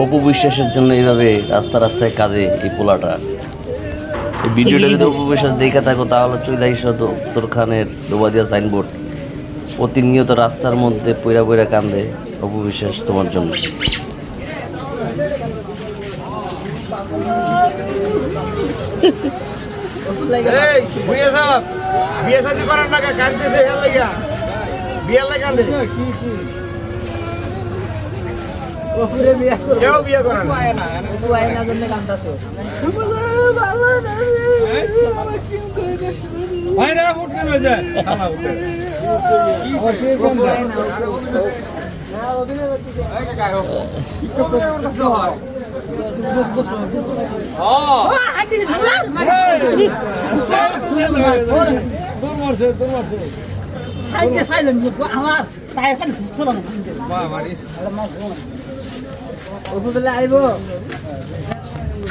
অপু বিশ্বাসের জন্য এইভাবে রাস্তায় কাঁদে এই পোলাটা। এই ভিডিওটা যদি অপু বিশ্বাস দেখে থাকো তাহলে চলে আইসো তো উত্তরখানের দোবাদিয়া সাইনবোর্ড। প্রতিনিয়ত রাস্তার মধ্যে পইরা পইরা কান্দে অপু বিশ্বাস তোমার জন্য।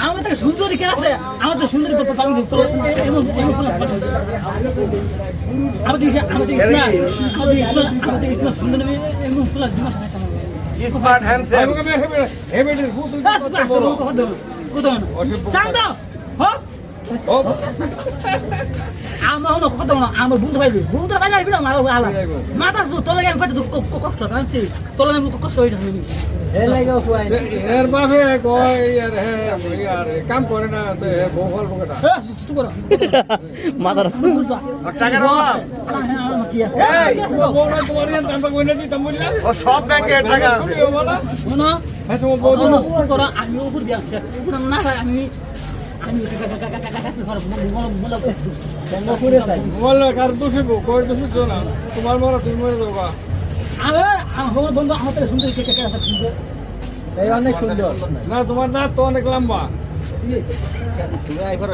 আমাদের সুন্দরী কে আছে? আমাদের সুন্দরী আমার বন্ধু ভাই বন্ধু ভাই মাথা তোলে কষ্ট তোলে কষ্ট হয়ে এর বাপে কয় ইয়ার কাম করে না তো এর বউ অল্প কটা মাথার টাকার অভাব এই বউ না তোমার ইয়ান দাম কই না দিতাম বললা ও সব ব্যাংকে টাকা আছে বলা শোনো হ্যাঁ সময় বউ দিন করো আমি উপর দিয়ে আসছি উপর না ভাই আমি বল কার দোষিব কই দোষিত না তোমার মরা তুমি মরে যাবা আমার বন্ধু আমাদের সুন্দর কে কে আছে সুন্দর এই অনেক সুন্দর না তোমার দাঁত তো অনেক লম্বা তুমি আইবার